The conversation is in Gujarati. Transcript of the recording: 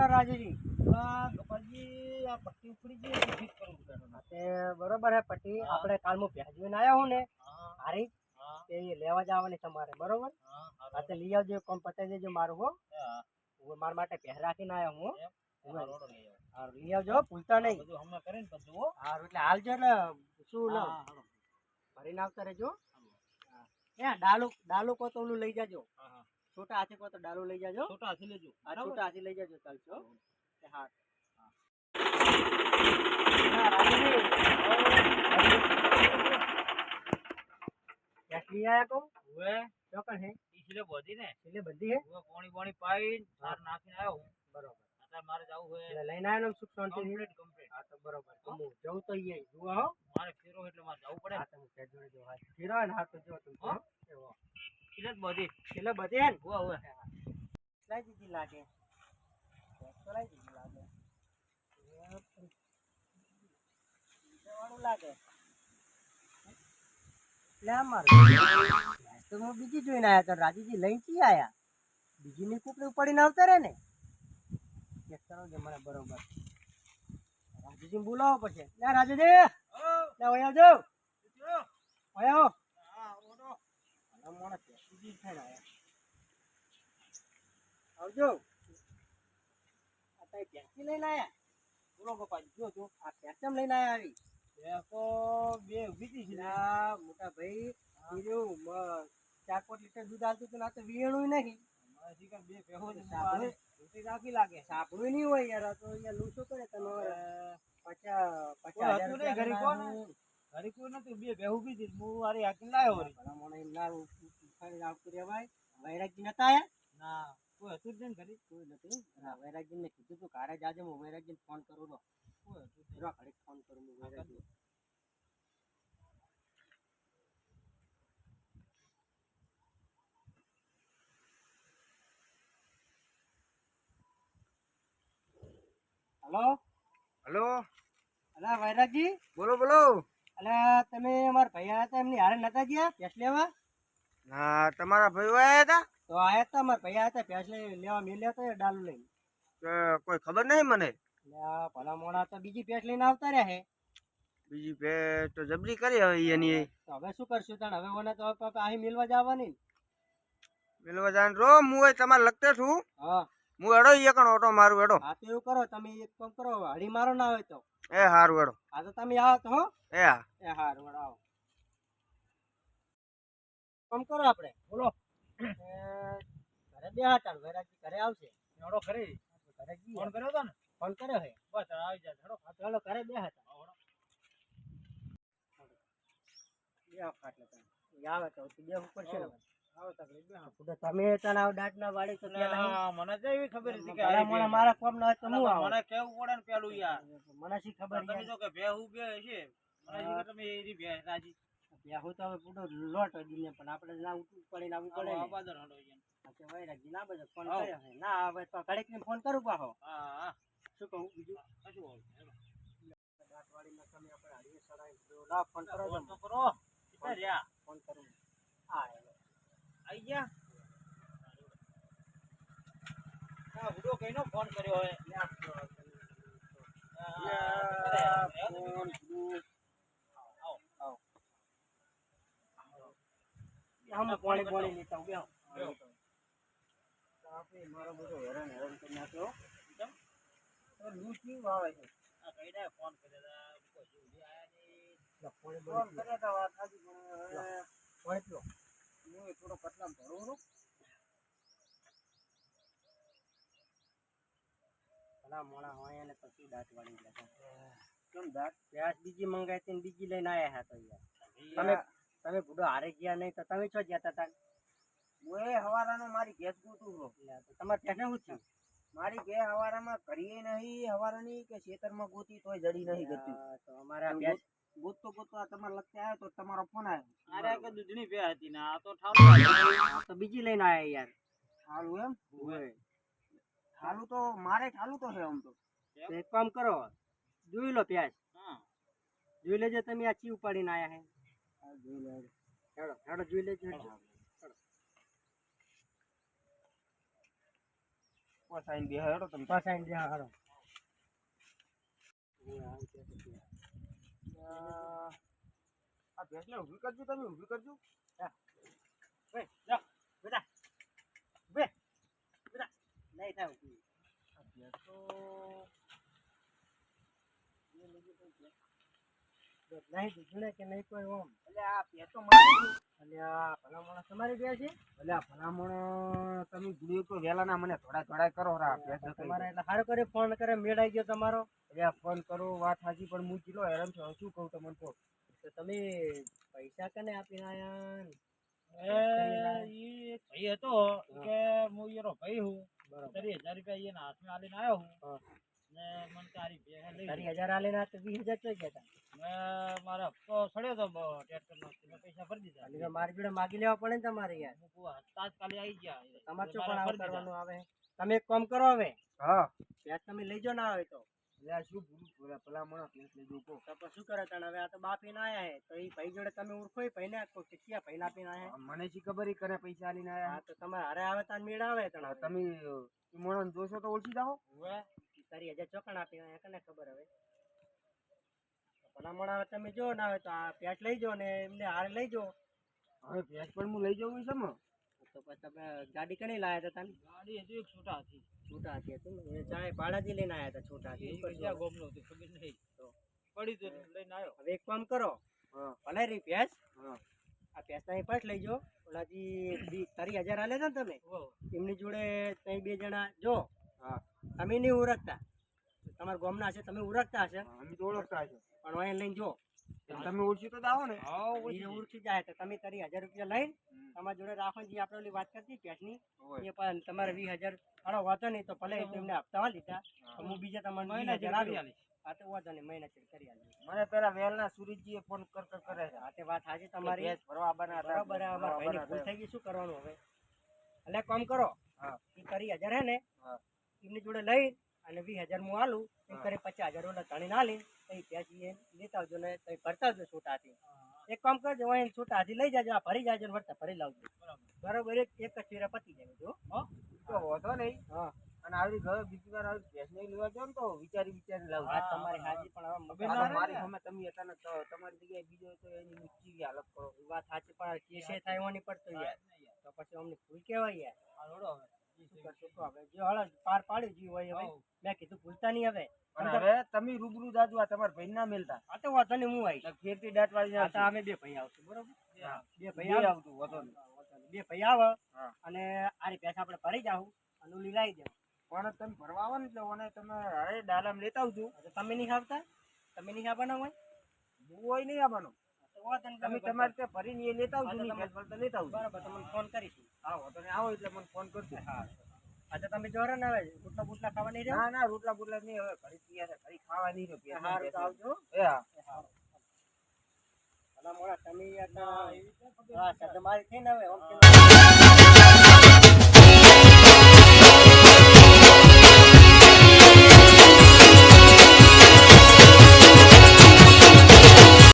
राजूजी गोपालजी आ पट्टी ઉપડી ગઈ તો ફિટ કરવું પડે તે બરોબર હે પટ્ટી આપણે કાલમાં ભેજવીને આયા હું ને હારી તે લેવા જવાની તમારે બરોબર હા તે લઈ આવજો કોમ પતાઈ દેજો મારું હો હું મારા માટે પહેર રાખીને આયો હું હા લઈ આવજો ભૂલતા નહીં બધું હમણાં કરીને પછી હો હા એટલે હાલજો ને શું લો ભરીને આવતા રહેજો એ ડાલુ કો તો ઓલું લઈ જાજો छोटा हाथी को तो डालू ले जाजो छोटा हाथी ले जो छोटा हाथी ले जाजो चलजो हां क्या किया है को वे चौकन है इसलिए बधी है वो पानी पाई सार नाखीने आयो हूं बरोबर आता मारे जाऊ है લઈને આયો સુખ શાંતિ કમ્પ્લીટ હા તો બરોબર તો હું જઉં તો ઈ જુઓ હો મારે ફેરો એટલે મારે જવું પડે હા તો હું કે જોડે જો હા ફેરો ને હા તો જો તું એવો કિલત બધી હે હુઆ લાઈ દીધી લાગે તો લાઈ દીધી લાગે વાળું લાગે લે માર તો હું બીજી જોઈને આયા તો રાજીજી લઈ કી આયા બીજી ની કુકડી ઉપાડીને આવતા રે ને ચેક કરો જે મને બરોબર રાજીજી બોલાવો પડશે લે રાજીજી લે ઓય આવજો ઓય આવો હા ઓડો મને બીજી થઈને આયા આવજો આ તઈ પેસી લઈને આયા બોલો ગોપાલ જો જો આ પેસમ લઈને આયા આવી બેકો બે ઉભી છે ના મોટા ભાઈ બીજું 4-5 લીટર દૂધ આવતું તો ના તો વીણું નહીં મારી કે બે ભેહો સાબુ ઉઠી રાખી લાગે સાબુ નહીં હોય યાર તો અહીંયા લૂસો કરે તમે 50,000 ઘરે કોણ ઘરે કોઈ નથી બે ભેહો ઉભી છે હું વારી હાકી લાયો વળી ભલા મને એમ ના ઉખાડી આવતું રે ભાઈ વૈરાગજી નતા આયા ના કોઈ હતું જ નહીં ઘરે કોઈ નથી હા વૈરાગજી ને કીધું તું ઘરે જાજે હું વૈરાગજીને ફોન કરું રો કોઈ હતું જરા ઘરે ફોન કરું હું વૈરાગજી हेलो हेलो अला वैरागजी बोलो बोलो अला તમે અમાર ભાઈ આયા હતા એમની હારે નતા ગયા પેસ લેવા ના તમારા ભાઈઓ આયા હતા તો આયા હતા અમાર ભાઈ આયા હતા પેસ લેવા મેલ્યા હતા ડાલુ લઈને કોઈ ખબર નહીં મને એટલે ભલા મોણા તો બીજી પેસ લઈને આવતા રહ્યા હે બીજી ભે તો જબરી કરી હવે એની તો હવે શું કરશું તણ હવે ઓને તો અહીં મેલવા જવાની મિલવા જાન રો હું તમારે લગતે છું હા હું એડો એકણ ઓટો મારું એડો હા તો એવું કરો તમે એક કામ કરો હળી મારો ના હોય તો એ હારું એડો હા તો તમે આવો તો હો એ હા એ હારું એડો આવો કામ કરો આપણે બોલો ઘરે બે હતા વૈરાગજી ઘરે આવશે એડો ઘરે ફોન કર્યો તો ને ફોન કર્યો હે બસ આવી જાય હેડો હા ચાલો ઘરે બે હતા બે ખાટલે તમે આવે તો બે ઉપર છે ને આવો તકલીફ બે હા તમે તને દાટ ના વાડી તો પેલા મને તો એવી ખબર હતી કે મને મારા કોમ ના તો હું મને કેવું પડે ને પેલું યાર મને શી ખબર તમે તો કે ભે ઉભે છે મને શી તમે એરી ભે રાજી ભે હું તો હવે પૂરો લોટ દીને પણ આપણે ના પડીને આવવું પડે આ બાદર હડો યાર કે ભાઈ રાજી ના બજે ફોન કર્યો હે ના હવે તો ઘડીક ને ફોન કરું પાહો હા હા શું કહું બીજું કશું દાટ વાડી ના તમે આપણે હાડીએ સડાઈ દો લા ફોન કરો તો કરો કે રહ્યા ફોન કરું આ आई गया हां बुडो कइनो फोन કર્યો હે फोन आओ आओ हम पानी पानी लेता हूं आओ आपे मारो બધો હેરાન કરી નાખ્યો કેમ તો લૂટ ની આવે છે આ કઈડા ફોન કર્યા કોઈ સુધી આયા નહીં ફોન કર્યા તો વાત સાચી પણ એટલો હું થોડો પતલા ભરું ભલા મોણા હોય અને પછી દાંત વાળી ગયા કેમ દાંત પ્યાસ બીજી મંગાઈ હતી બીજી લઈને આયા હતા તો યાર તમે બુડો હારે ગયા નહીં તો તમે છો જતા હતા હું એ હવારાનો મારી ભેંસ ગોતું છો તમારે ત્યાં શું થયું મારી ભે હવારામાં કરીએ નહીં હવારાની કે ખેતરમાં ગોતી તોય જડી નહીં ગતી તો અમારે આ ભેંસ ગોતો આ તમારા લગતે આવ્યો તો તમારો ફોન આવ્યો અરે કે દૂધની ભે હતી ને આ તો ઠાલું તો બીજી લઈને આયા યાર ઠાલું એમ ઓય ઠાલું તો મારે ઠાલું તો છે આમ તો એક કામ કરો જોઈ લો પ્યાસ હા જોઈ લેજો તમે આ ચી ઉપાડીને આયા હે જોઈ લે હેડો હેડો જોઈ લેજો પસાઈને બે હેડો તમે પાસાઈને જ્યાં હારો આ ભેંસને ઊભી કરજો તમે ઊભી કરજો ઓય જા બેટા બે બેટા નહીં થાય ઊભી. આ ભેંસ તો નહીં દીધું કે નહીં કોઈ ઓમ એટલે આ ભેંસ તો મારી ગઈ. એટલે આ ભલા માણસ તમારી બે છે એટલે આ ભલામણ તમે ગુડીઓ તો વહેલા ના મને થોડા કરો રા ભેંસ તમારે એટલે સારું કરી ફોન કરે મેળાઈ ગયો તમારો એટલે આ ફોન કરો વાત સાચી પણ હું કિલો હેરાન થયો શું કહું તમને તો તો તમે પૈસા કને આપીને આયા ઈ ભાઈ હતો કે હું એનો ભાઈ હું બરોબર 30,000 રૂપિયા એના હાથમાં આલીને આવ્યો હું હા. ને મને તારી ભેગા લઈ તારી 1000 આલીને આ તો 20,000 ચોઈ ગયા તા. મેં મારા હપ્તો સડ્યો તો ટ્રેક્ટરનો મેં પૈસા ભરી દીધા એટલે તો મારી જોડે માગી લેવા પડે ને તમારે યાર હું કુવા તાત્કાલિક આવી ગયા તમારે શું મારા પણ આવું ભરી દીધા. કરવાનું આવે તમે એક કામ કરો હવે હા વ્યાજ તમે લઈ જાઓ ના આવે તો એટલે આ શું ભૂલું ભલામણ ભેંસ લઈ જવું કહો તો પછી શું કરે તને હવે આ તો બાપીને આયા હે તો એ ભાઈ જોડે તમે ઓળખો એ ભાઈને આખો કે ક્યાં ભાઈને આપીને આયા હે? મને શી ખબર ઈ કરે પૈસા આલીને હા આયા તો તમારે હારે આવે તાર મેળ આવે તને હા, તમે મોણો જોશો તો ઓળખી જાઓ હવે તારી 1000 ચોકણ આપીને આયા કને ખબર હવે ભલામણ આવે તમે જો ના આવે તો આ પેટ લઈ જાઓ ને એમને હારે લઈ જાઓ હવે ભેંસ પણ હું લઈ જવું છે ને તો પછી તમે ગાડી કને લાયા હતા તમે ગાડી હજુ એક છૂટા હતી છૂટા હતી હતું ને ચાય ભાડાજી લઈને આયા હતા છૂટા હતી એ શું કરશો ક્યાં હવે? ગોમનો હતી ખબર નહીં તો પડી તો લઈને આવ્યો હવે એક કામ કરો હા ભલે રહી ભેંસ હા આ ભેંસ તમે ફર્સ્ટ લઈ જાઓ ઓલાજી તારી 1000 આલે છે ને તમે હો એમની જોડે તમે બે જણા જો હા તમે નહીં ઉરકતા તમારા ગામના હશે તમે ઉરકતા હશે હા, અમે તો ઓળખતા છે પણ અહીં લઈને જો તમે ઓળખી તો જાઓ ને હા એ ઓળખી જાય તો તમે તારી 1000 રૂપિયા લઈને તમારા જોડે રાખો જે આપણે ઓલી વાત કરતી ભેંસની હોય. એ પણ તમારે 20,000 હાલો વાંધો નહીં તો ભલે એમને હપ્તામાં લીધા તો હું બીજા તમારે મહિના 20,000 કરી આલું. હા તો વાંધો નહીં મહિના ચેક કરી આલું. મને પેલા વેલના સુરજીએ ફોન કરે છે હા તે વાત સાચી કે તમારી ભેંસ ભરવા બનાતા બરાબર હે, અમારા ભાઈની ભૂલ બનાતા. થઈ ગઈ શું કરવાનું હવે એટલે એક કામ કરો હા એ તારી 1000 હે ને હા એમની જોડે લઈ અને 20,000 હું આલું એમ કરે 50,000 ઓલા ધણીને આલી તો એ ત્યાં એ લેતા આવજો ને તો ભરતા આવજો છોટાથી એક કામ કરજો અહીં છોટાથી લઈ જાજો આ ભરી જાજો ને વળતા ભરી લાવજો બરાબર એક જ ફેરા પતી જાય જો હો તો હોતો નહીં હા અને આવી ઘર બીજી વાર આવી ભેંસ નહીં લેવા જાવ ને તો વિચારી લાવું વાત તમારી હાજી પણ હવે મગજ આ ના તો રહે મારી ને. સામે તમે અચાનક તમારી જગ્યાએ બીજો તો એની ઊંચી હાલત કરો વાત સાચી પણ કેસે થાય એવો નહીં પડતો યાર તો પછી અમને ભૂલ કેવાય યાર આ રોડો હવે શું કરશું તો હવે જો હળ પાર પાડ્યું જીવ હોય હવે મેં કીધું ભૂલતા નહીં હવે પણ હવે તમે રૂબરૂ જાજુ આ તમારા ભાઈ ના મેલતા આ તો વાંધો નહીં હું આવીશ ફેરથી દાંત વાળી આ તો અમે બે ભાઈ આવશું બરોબર બે ભાઈ બે આવે આવતું હોતો નહીં બે ભાઈ આવે હા. અને આરી પૈસા આપણે ભરી જાઉં અને ઓલી લાવી દેવું પણ તમે ભરવા આવો ને એટલે ઓને તમે અરે ડાલામાં લેતા આવજો તો તમે નહીં આવતા તમે નહીં આવવાના હોય હું હોય નહીં આવવાનો તો વાંધો નહીં, તમે તમે તમારે ત્યાં ભરીને એ લેતા આવજો હા, તો નહીં તમે- ભેંસ ભરતા લેતા આવજો બરાબર તમને ફોન કરીશું હા હોતો નહીં આવો એટલે મને ફોન કરજો હા અચ્છા તમે જોરે ને હવે બુટલા બુટલા ખાવા નહીં રહ્યો ના ના રોટલા બોટલા નહીં હવે ઘરે તૈયાર છે ઘરે ખાવા નહીં રહ્યો હારું તો આવજો એ હા ભલા મોણા તમે યાર હા તમારી થઈ ને હવે આમ કેમ